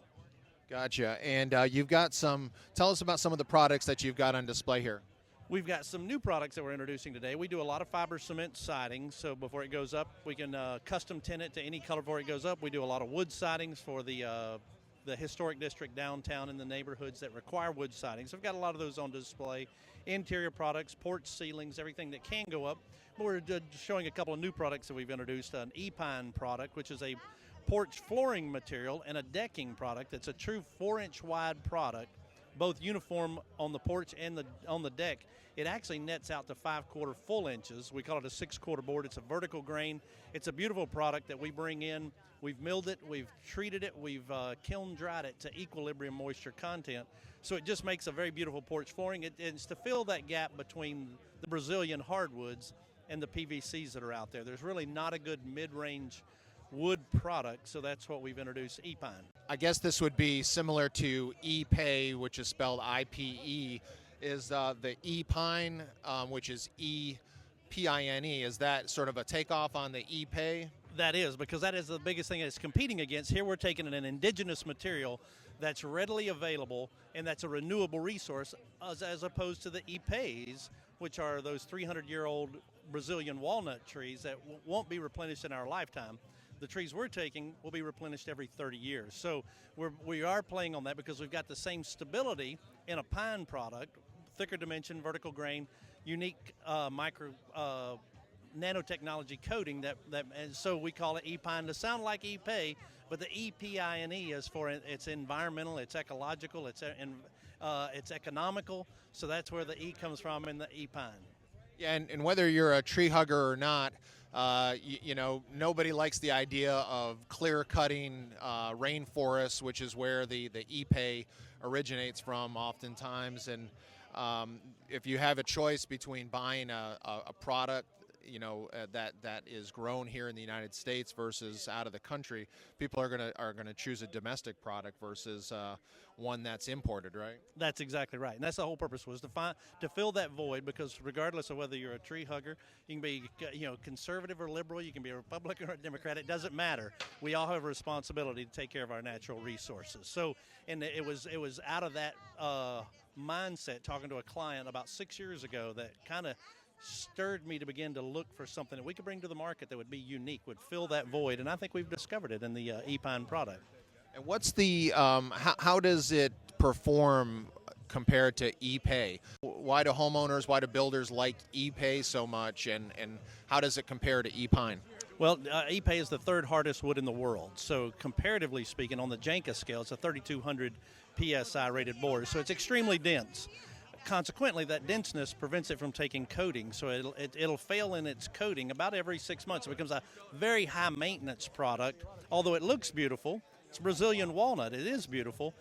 Gotcha. And you've got tell us about some of the products that you've got on display here. We've got some new products that we're introducing today. We do a lot of fiber cement siding, so before it goes up, we can custom tint it to any color before it goes up. We do a lot of wood sidings for the historic district downtown and the neighborhoods that require wood siding. So we've got a lot of those on display. Interior products, porch ceilings, everything that can go up. We're showing a couple of new products that we've introduced, an E-Pine product, which is a porch flooring material, and a decking product. It's a true 4-inch wide product, both uniform on the porch and on the deck. It actually nets out to 5/4 full inches. We call it a 6/4 board. It's a vertical grain. It's a beautiful product that we bring in. We've milled it, we've treated it, we've kiln dried it to equilibrium moisture content. So it just makes a very beautiful porch flooring. It's to fill that gap between the Brazilian hardwoods and the PVCs that are out there. There's really not a good mid-range wood product, so that's what we've introduced, E-Pine. I guess this would be similar to E-Pay, which is spelled I-P-E. Is the E-Pine, which is E-P-I-N-E, is that sort of a takeoff on the E-Pay? That is, because that is the biggest thing it's competing against. Here we're taking an indigenous material that's readily available and that's a renewable resource as opposed to the E-Pays, which are those 300-year-old Brazilian walnut trees that won't be replenished in our lifetime. The trees we're taking will be replenished every 30 years. So we are playing on that because we've got the same stability in a pine product, thicker dimension, vertical grain, unique nanotechnology coating and so we call it E-Pine to sound like E-Pay, but the E-P-I-N-E is for it's environmental, it's ecological, it's economical, so that's where the E comes from in the E-Pine. Yeah, and whether you're a tree hugger or not, nobody likes the idea of clear cutting rainforests, which is where the E-Pay originates from oftentimes. And if you have a choice between buying a product that is grown here in the United States versus out of the country, people are gonna choose a domestic product versus one that's imported, right? That's exactly right, and that's the whole purpose, was to fill that void, because regardless of whether you're a tree hugger, you can be conservative or liberal, you can be a Republican or a Democrat, it doesn't matter. We all have a responsibility to take care of our natural resources. So, and it was out of that mindset, talking to a client about 6 years ago, that kind of stirred me to begin to look for something that we could bring to the market that would be unique, would fill that void, and I think we've discovered it in the E-Pine product. And what's the how does it perform compared to E-Pay? Why do builders like E-Pay so much, and how does it compare to E-Pine? Well, E-Pay is the 3rd hardest wood in the world, so comparatively speaking, on the Janka scale, it's a 3,200 PSI rated board, so it's extremely dense. Consequently, that denseness prevents it from taking coating, so it'll fail in its coating about every 6 months. It becomes a very high maintenance product. Although it looks beautiful, it's Brazilian walnut, it is beautiful.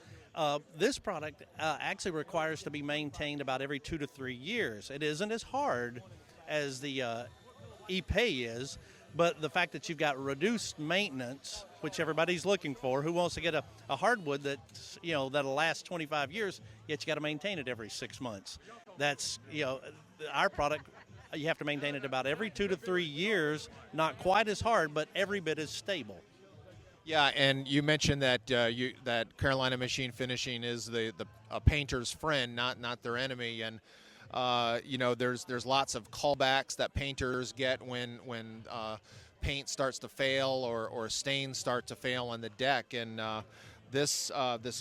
This product actually requires to be maintained about every 2 to 3 years. It isn't as hard as the e-pay is, but the fact that you've got reduced maintenance, which everybody's looking for, who wants to get a hardwood that's, that'll last 25 years, yet you got to maintain it every 6 months. That's, our product, you have to maintain it about every 2 to 3 years, not quite as hard, but every bit as stable. Yeah, and you mentioned that that Carolina Machine Finishing is a painter's friend, not their enemy, and there's lots of callbacks that painters get when paint starts to fail or stains start to fail on the deck, and this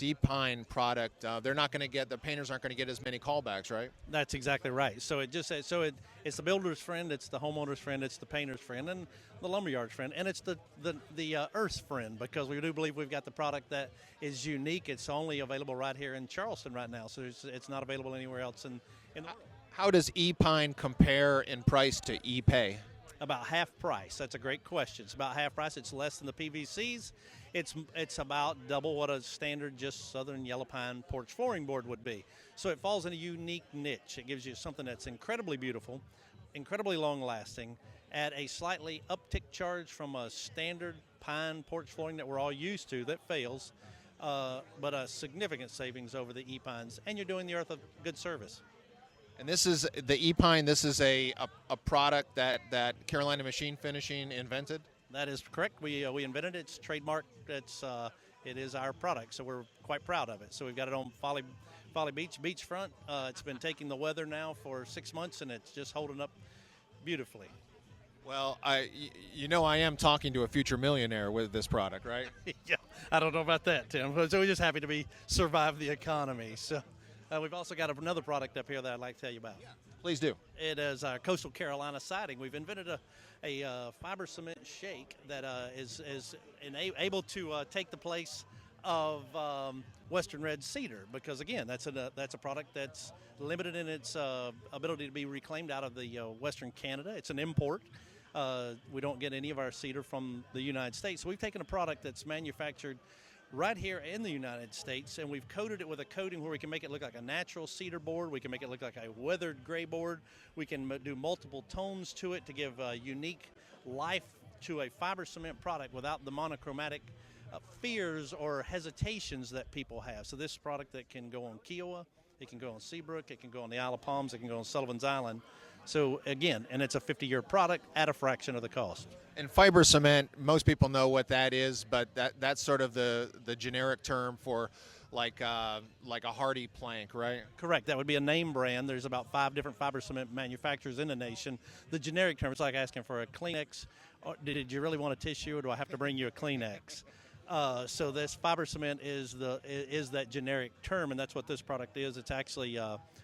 E-Pine product, the painters aren't going to get as many callbacks, right? That's exactly right. So it's the builder's friend, it's the homeowner's friend, it's the painter's friend, and the lumberyard's friend, and it's the Earth's friend, because we do believe we've got the product that is unique. It's only available right here in Charleston right now, so it's not available anywhere else in the world. How does E-Pine compare in price to E-Pay? About half price. That's a great question. It's about half price. It's less than the PVCs. It's about double what a standard just southern yellow pine porch flooring board would be. So it falls in a unique niche. It gives you something that's incredibly beautiful, incredibly long lasting, at a slightly uptick charge from a standard pine porch flooring that we're all used to that fails, but a significant savings over the E-Pines, and you're doing the earth a good service. And this is the E-Pine. This is a product that Carolina Machine Finishing invented. That is correct. We invented it. It's trademarked. It is our product, so we're quite proud of it. So we've got it on Folly Beach beachfront. It's been taking the weather now for 6 months, and it's just holding up beautifully. Well, I am talking to a future millionaire with this product, right? Yeah, I don't know about that, Tim. So we're just happy to survive the economy. So. We've also got another product up here that I'd like to tell you about. Yeah, please do. It is our Coastal Carolina siding. We've invented a fiber cement shake that is able to take the place of Western Red Cedar, because again, that's a product that's limited in its ability to be reclaimed out of the Western Canada. It's an import. We don't get any of our cedar from the United States. So we've taken a product that's manufactured right here in the United States, and we've coated it with a coating where we can make it look like a natural cedar board. We can make it look like a weathered gray board. We can do multiple tones to it to give unique life to a fiber cement product without the monochromatic fears or hesitations that people have. So this product that can go on Kiowa, it can go on Seabrook, it can go on the Isle of Palms, it can go on Sullivan's Island. So again, and it's a 50-year product at a fraction of the cost. And fiber cement, most people know what that is, but that's sort of the generic term for like a hardy plank, right? Correct. That would be a name brand. There's about 5 different fiber cement manufacturers in the nation. The generic term, it's like asking for a Kleenex. Or, did you really want a tissue, or do I have to bring you a Kleenex? So this fiber cement is that generic term, and that's what this product is. It's actually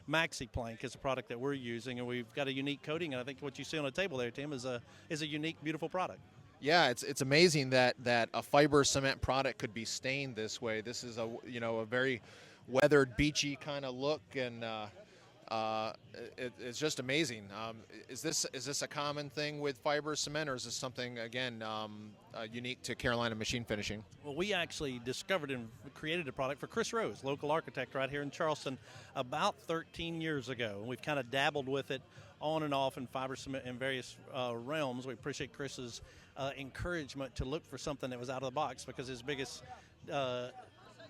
Maxi Plank is a product that we're using, and we've got a unique coating. And I think what you see on the table there, Tim, is a unique, beautiful product. Yeah, it's amazing that a fiber cement product could be stained this way. This is a very weathered, beachy kind of look, and it's just amazing. Is this a common thing with fiber cement, or is this something again unique to Carolina Machine Finishing? Well, we actually discovered and created a product for Chris Rose, local architect right here in Charleston, about 13 years ago. We've kind of dabbled with it on and off in fiber cement in various realms. We appreciate Chris's encouragement to look for something that was out of the box, because his biggest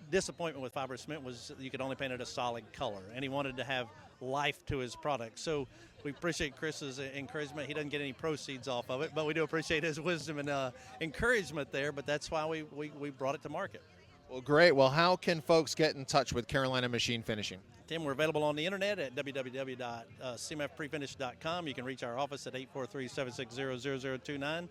disappointment with fiber cement was you could only paint it a solid color, and he wanted to have life to his product. So we appreciate Chris's encouragement. He doesn't get any proceeds off of it, but we do appreciate his wisdom and encouragement there, but that's why we brought it to market. Well, great. Well, how can folks get in touch with Carolina Machine Finishing? Tim, we're available on the internet at www.cmfprefinish.com. You can reach our office at 843-760-0029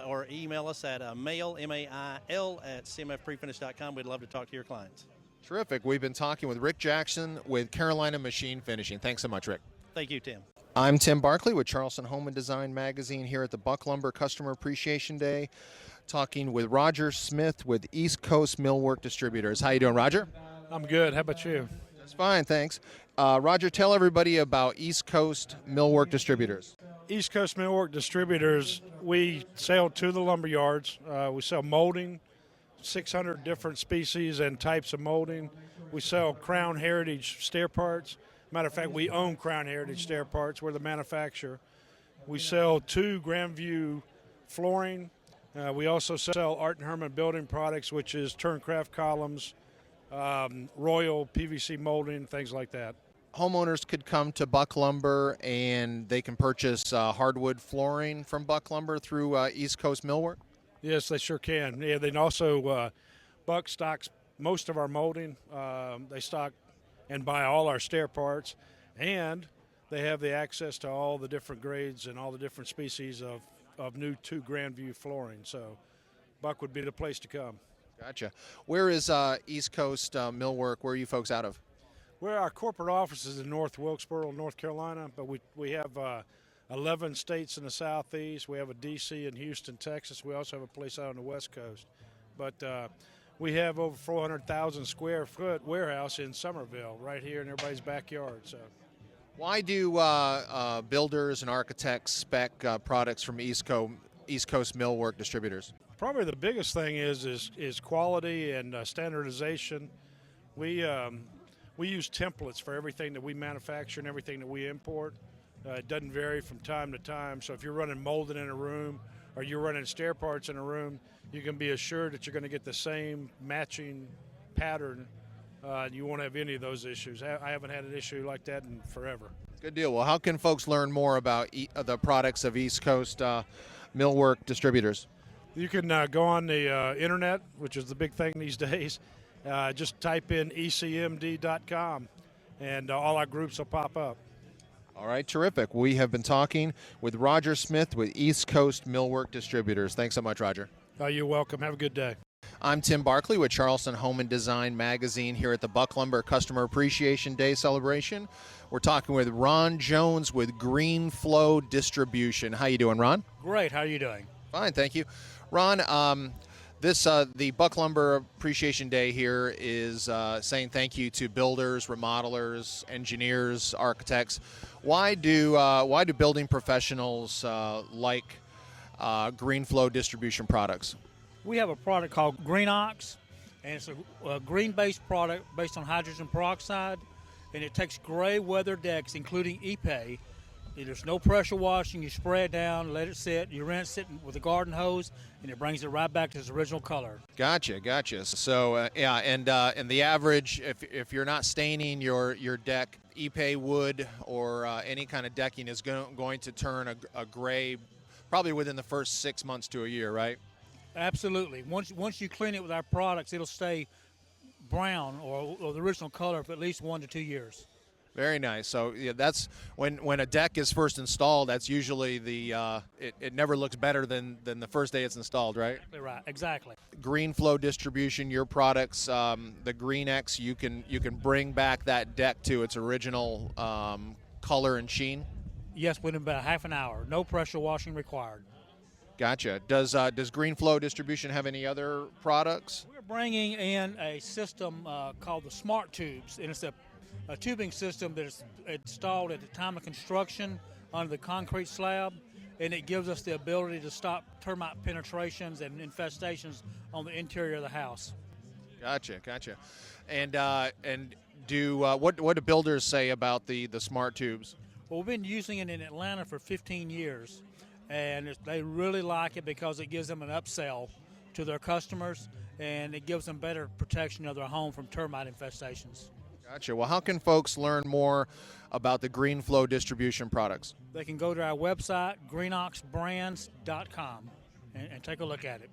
or email us at mail, M-A-I-L, at cmfprefinish.com. We'd love to talk to your clients. Terrific. We've been talking with Rick Jackson with Carolina Machine Finishing. Thanks so much, Rick. Thank you, Tim. I'm Tim Barkley with Charleston Home and Design Magazine here at the Buck Lumber Customer Appreciation Day, talking with Roger Smith with East Coast Millwork Distributors. How you doing, Roger? I'm good. How about you? That's fine, thanks. Roger, tell everybody about East Coast Millwork Distributors. East Coast Millwork Distributors, we sell to the lumber yards. We sell molding, 600 different species and types of molding. We sell Crown Heritage stair parts. Matter of fact, we own Crown Heritage stair parts. We're the manufacturer. We sell 2 Grandview flooring. We also sell Art & Herman building products, which is Turncraft columns, Royal PVC molding, things like that. Homeowners could come to Buck Lumber and they can purchase hardwood flooring from Buck Lumber through East Coast Millwork? Yes, they sure can. Yeah, then also Buck stocks most of our molding. They stock and buy all our stair parts, and they have the access to all the different grades and all the different species of new 2 Grandview flooring. So Buck would be the place to come. Gotcha. Where is East Coast Millwork? Where are you folks out of? Well, our corporate office is in North Wilkesboro, North Carolina, but we have 11 states in the southeast. We have a D.C. in Houston, Texas. We also have a place out on the West Coast. But we have over 400,000 square foot warehouse in Summerville, right here in everybody's backyard. So, why do builders and architects spec products from East Coast Millwork Distributors? Probably the biggest thing is quality and standardization. We use templates for everything that we manufacture and everything that we import. It doesn't vary from time to time. So if you're running molding in a room or you're running stair parts in a room, you can be assured that you're going to get the same matching pattern. You won't have any of those issues. I haven't had an issue like that in forever. Good deal. Well, how can folks learn more about the products of East Coast Millwork Distributors? You can go on the internet, which is the big thing these days. Just type in ecmd.com, and all our groups will pop up. All right, terrific. We have been talking with Roger Smith with East Coast Millwork Distributors. Thanks so much, Roger. You're welcome. Have a good day. I'm Tim Barkley with Charleston Home and Design Magazine here at the Buck Lumber Customer Appreciation Day celebration. We're talking with Ron Jones with Green Flow Distribution. How you doing, Ron? Great. How are you doing? Fine, thank you. Ron, the Buck Lumber Appreciation Day here is saying thank you to builders, remodelers, engineers, architects. Why do building professionals like Green Flow Distribution products? We have a product called Green Ox, and it's a green-based product based on hydrogen peroxide, and it takes gray weather decks, including Ipe. There's no pressure washing. You spray it down, let it sit, you rinse it with a garden hose, and it brings it right back to its original color. Gotcha. So and the average, if you're not staining your deck, Ipe wood or any kind of decking is going to turn a gray, probably within the first 6 months to a year, right? Absolutely. Once you clean it with our products, it'll stay brown or the original color for at least 1 to 2 years. Very nice. So yeah, that's when a deck is first installed. That's usually it never looks better than the first day it's installed, right? Right. Exactly. Green Flow Distribution, your products, the Green X, you can bring back that deck to its original color and sheen. Yes, within about half an hour. No pressure washing required. Gotcha. Does Green Flow Distribution have any other products? We're bringing in a system called the Smart Tubes, and it's a tubing system that is installed at the time of construction under the concrete slab, and it gives us the ability to stop termite penetrations and infestations on the interior of the house. Gotcha. And what do builders say about the Smart Tubes? Well, we've been using it in Atlanta for 15 years, and they really like it because it gives them an upsell to their customers, and it gives them better protection of their home from termite infestations. Gotcha. Well, how can folks learn more about the Green Flow Distribution products? They can go to our website, greenoxbrands.com, and take a look at it.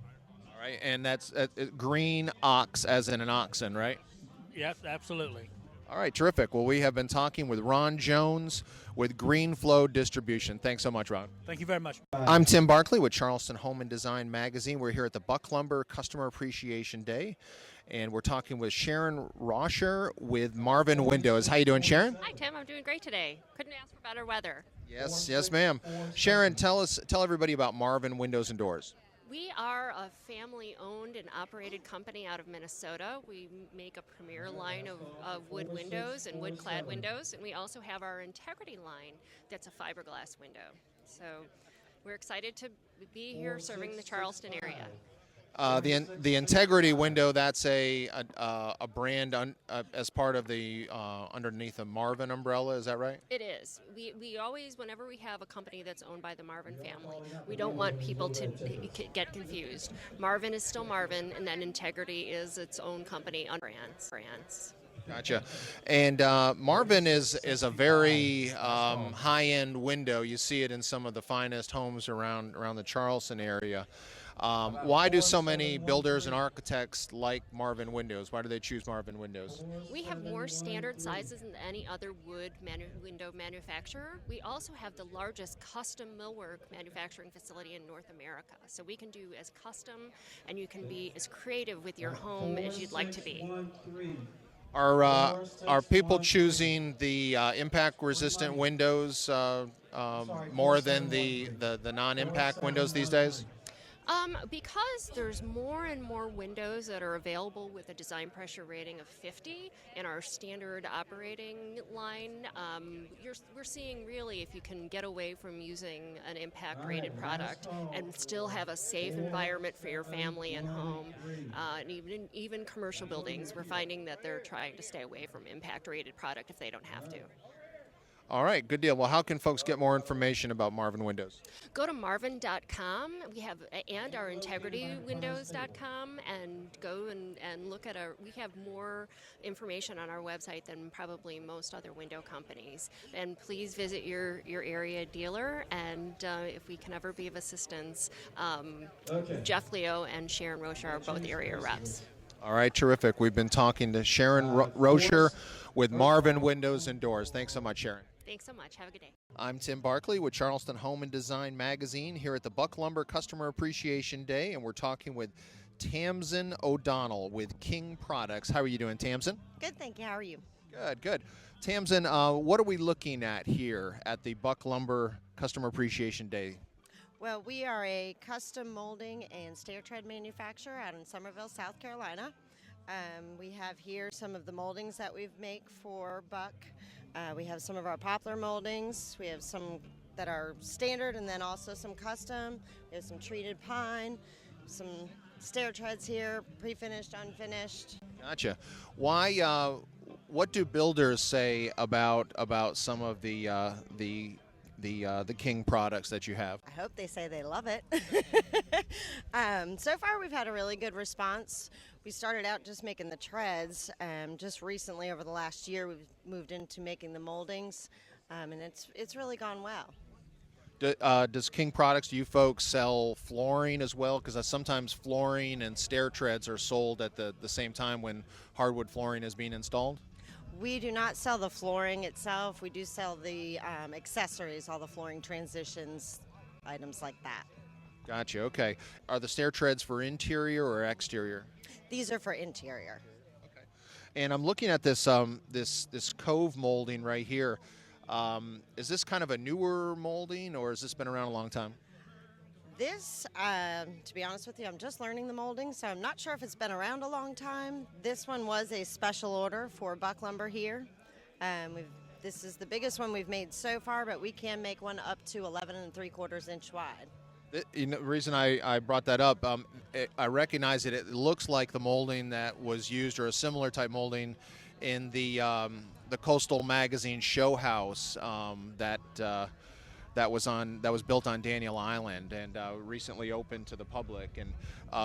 All right, and that's Green Ox as in an oxen, right? Yes, absolutely. All right, terrific. Well, we have been talking with Ron Jones with Green Flow Distribution. Thanks so much, Ron. Thank you very much. I'm Tim Barkley with Charleston Home and Design Magazine. We're here at the Buck Lumber Customer Appreciation Day, and we're talking with Sharon Rosher with Marvin Windows. How you doing, Sharon? Hi, Tim. I'm doing great today. Couldn't ask for better weather. Yes, ma'am. Sharon, tell everybody about Marvin Windows and Doors. We are a family-owned and operated company out of Minnesota. We make a premier line of wood windows and wood-clad windows, and we also have our Integrity line that's a fiberglass window. So we're excited to be here serving the Charleston area. The Integrity window, that's a brand as part of the underneath the Marvin umbrella. Is that right? It is. We always, whenever we have a company that's owned by the Marvin family, we don't want people to get confused. Marvin is still Marvin, and then Integrity is its own company under brands. Gotcha. And Marvin is a very high-end window. You see it in some of the finest homes around the Charleston area. Why do so many builders and architects like Marvin windows? Why do they choose Marvin windows? We have more standard sizes than any other wood window manufacturer. We also have the largest custom millwork manufacturing facility in North America. So we can do as custom, and you can be as creative with your home as you'd like to be. Are people choosing the impact-resistant windows more than the non-impact windows these days? Because there's more and more windows that are available with a design pressure rating of 50 in our standard operating line, we're seeing really if you can get away from using an impact-rated product and still have a safe environment for your family and home, and even commercial buildings, we're finding that they're trying to stay away from impact-rated product if they don't have to. All right, good deal. Well, how can folks get more information about Marvin Windows? Go to marvin.com. We have and our integritywindows.com, and go and look at we have more information on our website than probably most other window companies. And please visit your area dealer, and if we can ever be of assistance, Jeff Leo and Sharon Rocher are both area reps. All right, terrific. We've been talking to Sharon Rocher with Marvin Windows and Doors. Thanks so much, Sharon. Thanks so much. Have a good day. I'm Tim Barkley with Charleston Home and Design Magazine here at the Buck Lumber Customer Appreciation Day, and we're talking with Tamsin O'Donnell with King Products. How are you doing, Tamsin? Good, thank you. How are you? Good, good. Tamsin, what are we looking at here at the Buck Lumber Customer Appreciation Day? Well, we are a custom molding and stair tread manufacturer out in Summerville, South Carolina. We have here some of the moldings that we make for Buck. We have some of our poplar moldings. We have some that are standard and then also some custom. We have some treated pine, some stair treads here, pre-finished, unfinished. Gotcha. Why? What do builders say about some of the King products that you have? I hope they say they love it. So far, we've had a really good response. We started out just making the treads. Just recently, over the last year, we've moved into making the moldings, and it's really gone well. Does King Products, do you folks sell flooring as well? Because sometimes flooring and stair treads are sold at the same time when hardwood flooring is being installed? We do not sell the flooring itself. We do sell the accessories, all the flooring transitions, items like that. Gotcha. Okay. Are the stair treads for interior or exterior? These are for interior. Okay. And I'm looking at this this cove molding right here. Is this kind of a newer molding, or has this been around a long time? This, to be honest with you, I'm just learning the molding, so I'm not sure if it's been around a long time. This one was a special order for Buck Lumber here. This is the biggest one we've made so far, but we can make one up to 11 3/4 inch wide. The reason I brought that up, I recognize it. It looks like the molding that was used, or a similar type molding, in the Coastal Magazine show house that was built on Daniel Island and recently opened to the public. And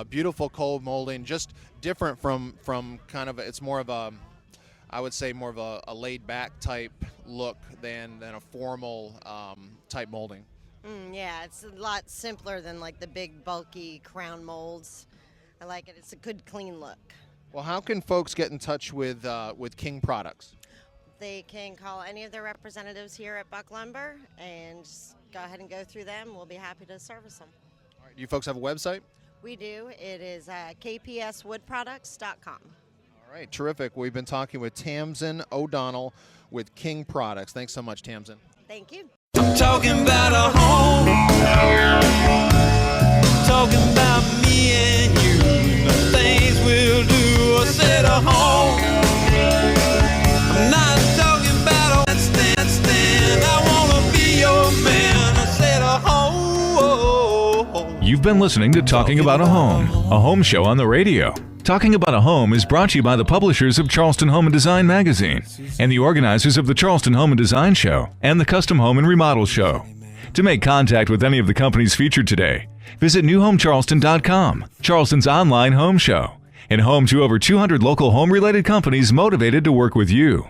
beautiful cove molding, just different from kind of it's more of a, I would say more of a laid back type look than a formal type molding. Yeah, it's a lot simpler than like the big bulky crown molds. I like it. It's a good clean look. Well, how can folks get in touch with King Products? They can call any of their representatives here at Buck Lumber and just go ahead and go through them. We'll be happy to service them. All right. Do you folks have a website? We do. It is kpswoodproducts.com. All right, terrific. We've been talking with Tamsin O'Donnell with King Products. Thanks so much, Tamsin. Thank you. I'm talking about a home, talking about me and you, the things we'll do. I said a home, I'm not talking about a stand. I wanna be your man. I said a home. You've You've been listening to Talking About a home show on the radio. Talking About a Home is brought to you by the publishers of Charleston Home and Design magazine and the organizers of the Charleston Home and Design Show and the Custom Home and Remodel Show. To make contact with any of the companies featured today, visit newhomecharleston.com, Charleston's online home show, and home to over 200 local home-related companies motivated to work with you.